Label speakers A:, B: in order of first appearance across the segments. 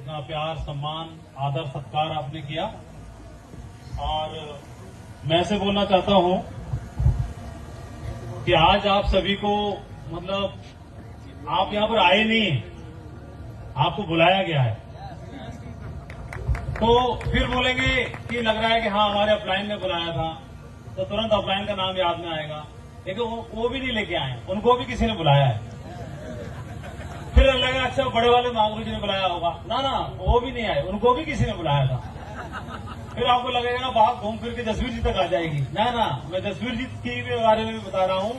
A: इतना प्यार, सम्मान, आदर, सत्कार आपने किया। और मैं ऐसे बोलना चाहता हूं कि आज आप सभी को मतलब आप यहां पर आए नहीं हैं, आपको बुलाया गया है। तो फिर बोलेंगे कि लग रहा है कि हाँ हमारे अपलाइन ने बुलाया था, तो तुरंत अपलाइन का नाम याद में आएगा। लेकिन वो भी नहीं लेके आए, उनको भी किसी ने बुलाया है। फिर लगा अच्छा बड़े वाले महागुरु जी ने बुलाया होगा, ना वो भी नहीं आए, उनको भी किसी ने बुलाया था। फिर आपको लगेगा ना बात घूम फिर के जसवीर जी तक आ जाएगी। ना मैं जसवीर जी के बारे में भी बता रहा हूं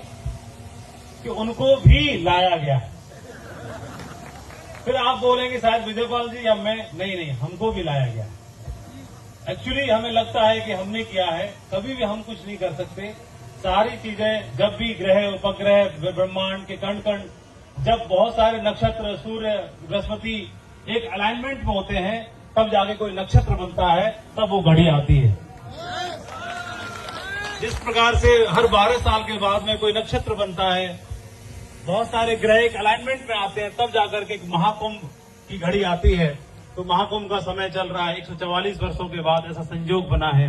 A: कि उनको भी लाया गया है। फिर आप बोलेंगे शायद विजयपाल जी या मैं, नहीं हमको भी लाया गया। एक्चुअली हमें लगता है कि हमने किया है, कभी भी हम कुछ नहीं कर सकते। सारी चीजें जब भी ग्रह, उपग्रह, ब्रह्मांड के कण कण, जब बहुत सारे नक्षत्र, सूर्य, बृहस्पति एक अलाइनमेंट में होते हैं, तब जाके कोई नक्षत्र बनता है, तब वो घड़ी आती है। जिस प्रकार से हर 12 साल के बाद में कोई नक्षत्र बनता है, बहुत सारे ग्रह एक अलाइनमेंट में आते हैं, तब जाकर के एक महाकुंभ की घड़ी आती है। तो महाकुंभ का समय चल रहा है, 144 वर्षों के बाद ऐसा संयोग बना है,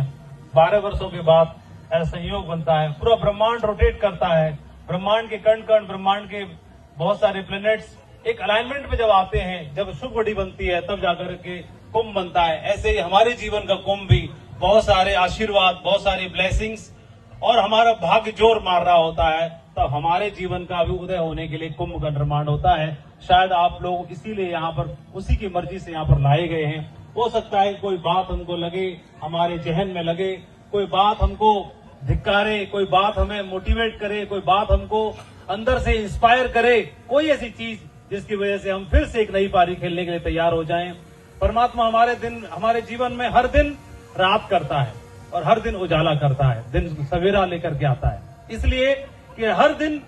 A: 12 वर्षों के बाद ऐसा संयोग बनता है। पूरा ब्रह्मांड रोटेट करता है, ब्रह्मांड के कण कण, ब्रह्मांड के बहुत सारे प्लैनेट्स एक अलाइनमेंट में जब आते हैं, जब शुभ घड़ी बनती है, तब जाकर के कुंभ बनता है। ऐसे ही हमारे जीवन का कुंभ भी बहुत सारे आशीर्वाद, बहुत सारी ब्लेसिंग्स और हमारा भाग्य जोर मार रहा होता है, तब हमारे जीवन का भी उदय होने के लिए कुंभ का निर्माण होता है। शायद आप लोग इसीलिए यहाँ पर उसी की मर्जी से यहाँ पर लाए गए हैं। हो सकता है कोई बात हमको लगे, हमारे जहन में लगे, कोई बात हमको धिक्कारे, कोई बात हमें मोटिवेट करे, कोई बात हमको अंदर से इंस्पायर करे, कोई ऐसी चीज जिसकी वजह से हम फिर से एक नई पारी खेलने के लिए तैयार हो जाएं। परमात्मा हमारे जीवन में हर दिन रात करता है और हर दिन उजाला करता है, दिन सवेरा लेकर के आता है। इसलिए कि हर दिन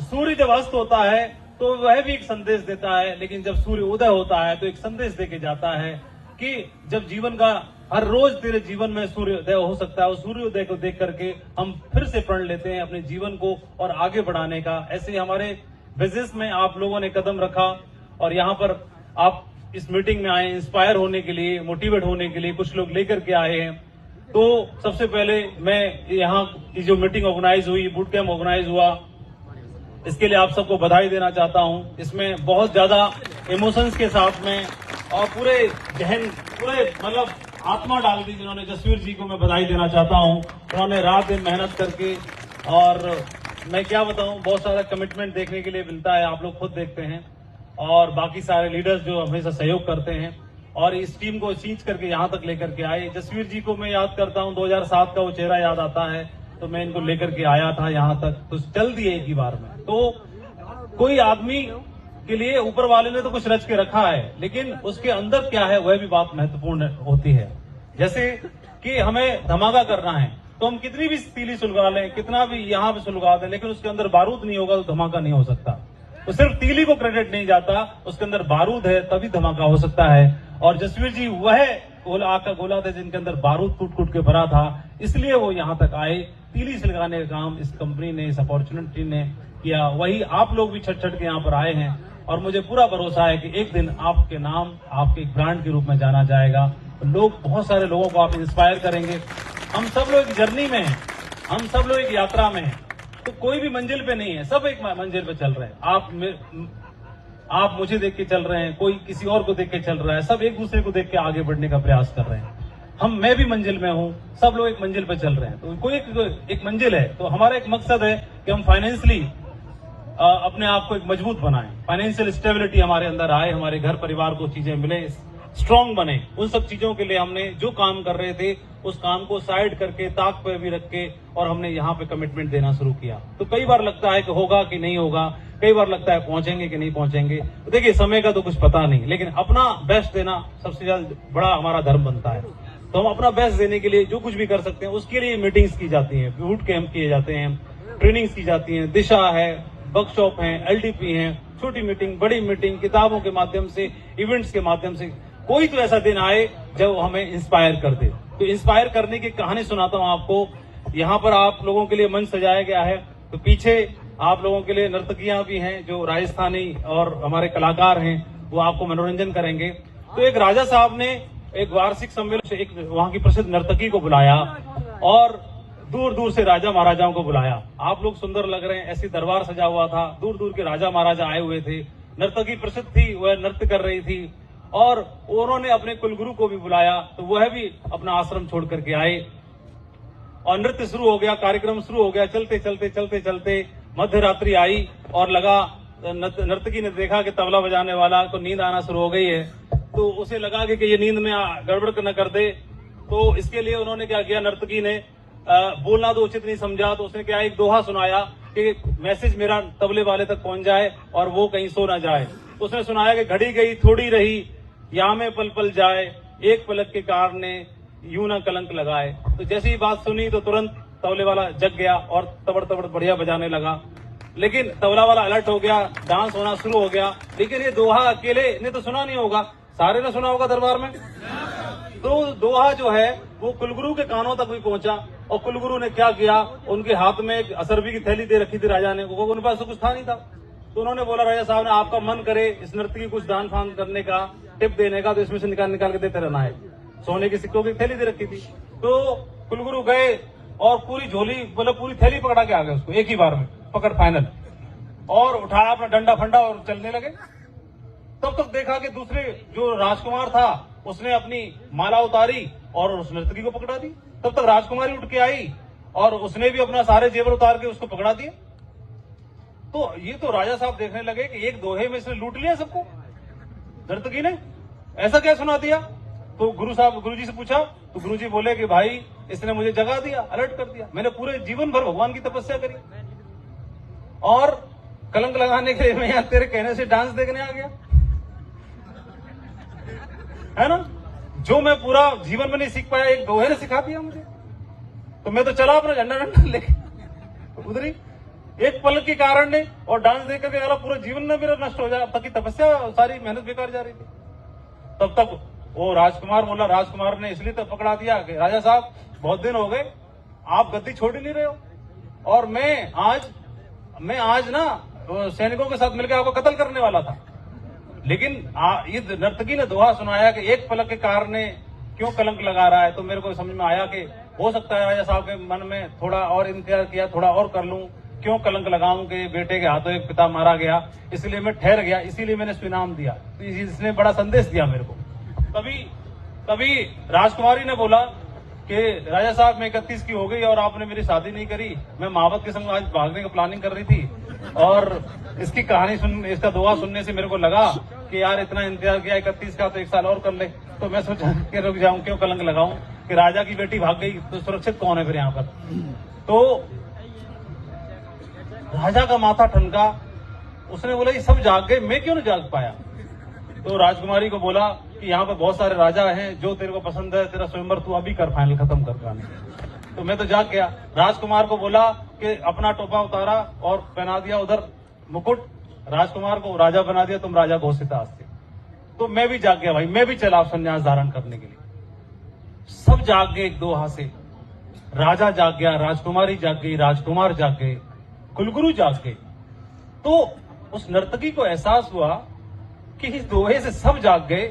A: सूर्य जब अस्त होता है तो वह भी एक संदेश देता है, लेकिन जब सूर्य उदय होता है तो एक संदेश देके जाता है कि जब जीवन का हर रोज तेरे जीवन में सूर्योदय हो सकता है, उस सूर्योदय को देख करके हम फिर से प्रण लेते हैं अपने जीवन को और आगे बढ़ाने का। ऐसे ही हमारे बिजनेस में आप लोगों ने कदम रखा और यहाँ पर आप इस मीटिंग में आए इंस्पायर होने के लिए, मोटिवेट होने के लिए, कुछ लोग लेकर के आए हैं। तो सबसे पहले मैं यहाँ की जो मीटिंग ऑर्गेनाइज हुई, बूट कैंप ऑर्गेनाइज हुआ, इसके लिए आप सबको बधाई देना चाहता हूँ। इसमें बहुत ज्यादा इमोशंस के साथ में और पूरे जहन, पूरे मतलब आत्मा डाल दी जिन्होंने। जसवीर जी को मैं बधाई देना चाहता हूँ, उन्होंने रात दिन मेहनत करके, और मैं क्या बताऊं, बहुत सारा कमिटमेंट देखने के लिए मिलता है, आप लोग खुद देखते हैं, और बाकी सारे लीडर्स जो हमेशा सहयोग करते हैं और इस टीम को सींच करके यहाँ तक लेकर के आए। जसवीर जी को मैं याद करता हूँ, 2007 का वो चेहरा याद आता है, तो मैं इनको लेकर के आया था यहाँ तक, तो चल दिए एक ही बार में। तो कोई आदमी के लिए ऊपर वाले ने तो कुछ रच के रखा है, लेकिन उसके अंदर क्या है वह भी बात महत्वपूर्ण होती है। जैसे कि हमें धमाका करना है तो हम कितनी भी तीली सुलगा लें, कितना भी यहाँ पे सुलगा दें, लेकिन उसके अंदर बारूद नहीं होगा तो धमाका नहीं हो सकता। तो सिर्फ तीली को क्रेडिट नहीं जाता, उसके अंदर बारूद है तभी धमाका हो सकता है। और जसवीर जी वह गोला थे जिनके अंदर बारूद कूट के भरा था, इसलिए वो यहाँ तक आए। तीली सुलगाने का काम इस कंपनी ने, इस अपॉर्चुनिटी ने किया, वही आप लोग भी छट के यहाँ पर आए हैं। और मुझे पूरा भरोसा है कि एक दिन आपके नाम आपके एक ब्रांड के रूप में जाना जाएगा। लोग, बहुत सारे लोगों को आप इंस्पायर करेंगे। हम सब लोग एक जर्नी में हैं, हम सब लोग एक यात्रा में हैं, तो कोई भी मंजिल पे नहीं है, सब एक मंजिल पे चल रहे हैं। आप मुझे देख के चल रहे हैं, कोई किसी और को देख के चल रहा है, सब एक दूसरे को देख के आगे बढ़ने का प्रयास कर रहे हैं। मैं भी मंजिल में हूँ, सब लोग एक मंजिल पे चल रहे हैं, तो कोई एक मंजिल है। तो हमारा एक मकसद है कि हम फाइनेंशियली अपने आप को एक मजबूत बनाएं, फाइनेंशियल स्टेबिलिटी हमारे अंदर आए, हमारे घर परिवार को चीजें मिले, स्ट्रांग बने। उन सब चीजों के लिए हमने जो काम कर रहे थे उस काम को साइड करके, ताक पे भी रख के, और हमने यहाँ पे कमिटमेंट देना शुरू किया। तो कई बार लगता है कि होगा कि नहीं होगा, कई बार लगता है पहुंचेंगे कि नहीं पहुंचेंगे। तो देखिए समय का तो कुछ पता नहीं, लेकिन अपना बेस्ट देना सबसे ज्यादा बड़ा हमारा धर्म बनता है। तो हम अपना बेस्ट देने के लिए जो कुछ भी कर सकते हैं, उसके लिए मीटिंग्स की जाती हैं, बूट कैंप किए जाते हैं, ट्रेनिंग्स की जाती हैं, दिशा है, वर्कशॉप है, LDP है, छोटी मीटिंग, बड़ी मीटिंग, किताबों के माध्यम से, इवेंट्स के माध्यम से। कोई तो ऐसा दिन आए जब हमें इंस्पायर कर दे। तो इंस्पायर करने की कहानी सुनाता हूं आपको। यहाँ पर आप लोगों के लिए मंच सजाया गया है, तो पीछे आप लोगों के लिए नर्तकियां भी हैं जो राजस्थानी और हमारे कलाकार हैं, वो आपको मनोरंजन करेंगे। तो एक राजा साहब ने एक वार्षिक सम्मेलन से एक वहां की प्रसिद्ध नर्तकी को बुलाया और दूर दूर से राजा महाराजाओं को बुलाया। आप लोग सुंदर लग रहे हैं, ऐसी दरबार सजा हुआ था, दूर दूर के राजा महाराजा आए हुए थे, नर्तकी प्रसिद्ध थी, वह नृत्य कर रही थी और उन्होंने अपने कुलगुरु को भी बुलाया, तो वह भी अपना आश्रम छोड़ करके आए और नृत्य शुरू हो गया, कार्यक्रम शुरू हो गया। चलते चलते चलते चलते मध्य रात्रि आई और लगा, नर्तकी ने देखा कि तबला बजाने वाला को नींद आना शुरू हो गई है, तो उसे लगा कि ये नींद में गड़बड़ न कर दे, तो इसके लिए उन्होंने क्या किया, नर्तकी ने बोलना तो उचित नहीं समझा, तो उसने क्या एक दोहा सुनाया कि मैसेज मेरा तबले वाले तक पहुंच जाए और वो कहीं सो ना जाए। तो उसने सुनाया कि घड़ी गई थोड़ी रही, या में पल पल जाए, एक पलक के कारण यूं ना कलंक लगाए। तो जैसी ही बात सुनी तो तुरंत तबले वाला जग गया और तबड़ तबड़ बढ़िया बजाने लगा। लेकिन तबला वाला अलर्ट हो गया, डांस होना शुरू हो गया। लेकिन ये दोहा अकेले ने तो सुना नहीं होगा, सारे ने सुना होगा दरबार में। तो दोहा जो है वो कुलगुरु के कानों तक भी पहुंचा और कुलगुरु ने क्या किया, उनके हाथ में एक असरबी की थैली दे रखी थी राजा ने, वो उनके पास तो कुछ था नहीं था। तो उन्होंने बोला, राजा साहब ने आपका मन करे इस नृत्य की कुछ दान फान करने का, टिप देने का, तो इसमें से निकाल निकाल के देते रहना है। सोने के सिक्कों की थैली दे रखी थी। तो कुलगुरु गए और पूरी झोली, मतलब पूरी थैली पकड़ा के आ गए, उसको एक ही बार में पकड़ फाइनल, और उठाया अपना डंडा फंडा और चलने लगे। तब तक देखा कि दूसरे जो राजकुमार था उसने अपनी माला उतारी और उस नर्तकी को पकड़ा दी। तब तक राजकुमारी उठ के आई और उसने भी अपना सारे जेवर उतार के उसको पकड़ा दिया। तो ये तो राजा साहब देखने लगे कि एक दोहे में इसने लूट लिया सबको, नर्तकी ने ऐसा क्या सुना दिया। तो गुरुजी से पूछा, तो गुरुजी बोले कि भाई इसने मुझे जगा दिया, अलर्ट कर दिया, मैंने पूरे जीवन भर भगवान की तपस्या करी और कलंक लगाने के लिए मैं यहाँ तेरे कहने से डांस देखने आ गया, है ना। जो मैं पूरा जीवन में नहीं सीख पाया, एक दोहे ने सिखा दिया मुझे। तो मैं तो चला अपना झंडा डंडा लेके उधर ही, एक पल के कारण ने, और डांस देख करके अगला पूरा जीवन में मेरा नष्ट हो जाए, अब तक की तपस्या सारी मेहनत बेकार जा रही थी। तब तक वो राजकुमार बोला, राजकुमार ने इसलिए तो पकड़ा दिया कि राजा साहब बहुत दिन हो गए, आप गद्दी छोड़ ही नहीं रहे हो, और मैं आज ना सैनिकों के साथ मिलकर आपको कत्ल करने वाला था। लेकिन ये नर्तकी ने दोहा सुनाया कि एक पलक के कारण ने क्यों कलंक लगा रहा है। तो मेरे को समझ में आया कि हो सकता है राजा साहब के मन में थोड़ा और इंतजार किया, थोड़ा और कर लूं, क्यों कलंक लगाऊं कि बेटे के हाथों एक पिता मारा गया, इसलिए मैं ठहर गया, इसीलिए मैंने इसको इनाम दिया। तो इसने बड़ा संदेश दिया मेरे को। तभी राजकुमारी ने बोला कि राजा साहब मैं 31 की हो गई और आपने मेरी शादी नहीं करी, मैं महावत के संग आज भागने की प्लानिंग कर रही थी, और इसकी कहानी इसका दोहा सुनने से मेरे को लगा कि यार इतना इंतजार किया 31 का, तो एक साल और कर ले। तो मैं सोचा कि रुक जाऊं, क्यों कलंक लगाऊं कि राजा की बेटी भाग गई तो सुरक्षित कौन है फिर यहाँ पर। तो राजा का माथा ठनका, उसने बोला ये सब जाग गए, मैं क्यों नहीं जाग पाया। तो राजकुमारी को बोला कि यहाँ पे बहुत सारे राजा हैं, जो तेरे को पसंद है तेरा स्वयंवर तू अभी कर, फाइनल खत्म कर गाने। तो मैं तो जाग गया। राजकुमार को बोला कि अपना टोपा उतारा और पहना दिया उधर मुकुट, राजकुमार को राजा बना दिया, तुम राजा घोषित आज से। तो मैं भी जाग गया भाई, मैं भी चला संन्यास धारण करने के लिए। सब जाग गए एक दोहा से, राजा जाग गया, राजकुमारी जाग गई, राजकुमार जाग गए, कुलगुरु जाग गए। तो उस नर्तकी को एहसास हुआ कि इस दोहे से सब जाग गए,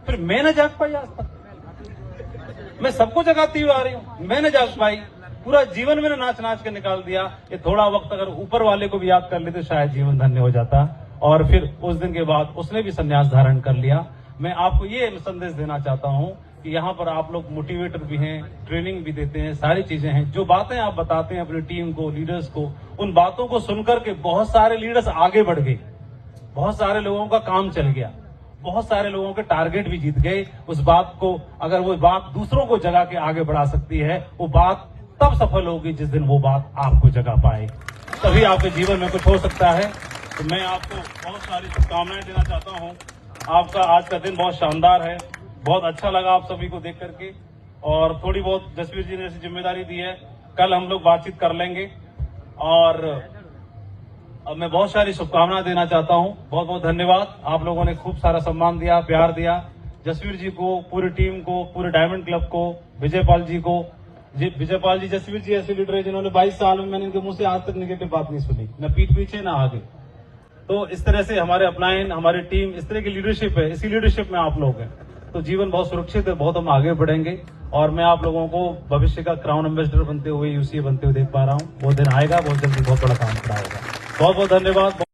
A: फिर मैं न जाग पाई आज तक। मैं सबको जगाती हुई आ रही हूं, मैं न जाग पाई, पूरा जीवन मैंने नाच नाच के निकाल दिया। ये थोड़ा वक्त अगर ऊपर वाले को भी याद कर लेते शायद जीवन धन्य हो जाता। और फिर उस दिन के बाद उसने भी संन्यास धारण कर लिया। मैं आपको ये संदेश देना चाहता हूं कि यहाँ पर आप लोग मोटिवेटर भी हैं, ट्रेनिंग भी देते हैं, सारी चीजें हैं। जो बातें आप बताते हैं अपनी टीम को, लीडर्स को, उन बातों को सुनकर के बहुत सारे लीडर्स आगे बढ़ गए, बहुत सारे लोगों का काम चल गया, बहुत सारे लोगों के टारगेट भी जीत गए। उस बात को, अगर वो बात दूसरों को जगा के आगे बढ़ा सकती है, वो बात तब सफल होगी जिस दिन वो बात आपको जगा पाए, तभी आपके जीवन में कुछ हो सकता है। तो मैं आपको बहुत सारी शुभकामनाएं देना चाहता हूं। आपका आज का दिन बहुत शानदार है, बहुत अच्छा लगा आप सभी को देख करके, और थोड़ी बहुत जसवीर जी ने ऐसी जिम्मेदारी दी है, कल हम लोग बातचीत कर लेंगे। और अब मैं बहुत सारी शुभकामनाएं देना चाहता हूं। बहुत बहुत धन्यवाद, आप लोगों ने खूब सारा सम्मान दिया, प्यार दिया, जसवीर जी को, पूरी टीम को, पूरे डायमंड क्लब को, विजयपाल जी को। विजयपाल जी, जसवीर जी ऐसे लीडर है जिन्होंने 22 साल में मैंने इनके मुंह से आज तक निगेटिव बात नहीं सुनी, न पीठ पीछे न आगे। तो इस तरह से हमारे अपलाइन, हमारी टीम, इस तरह की लीडरशिप है, इसी लीडरशिप में आप लोग हैं, तो जीवन बहुत सुरक्षित है, बहुत हम आगे बढ़ेंगे। और मैं आप लोगों को भविष्य का क्राउन एम्बेसडर बनते हुए, यूसीए बनते हुए देख पा रहा हूँ। वो दिन आएगा, बहुत जल्दी बहुत बड़ा काम खड़ा होगा। बहुत बहुत धन्यवाद।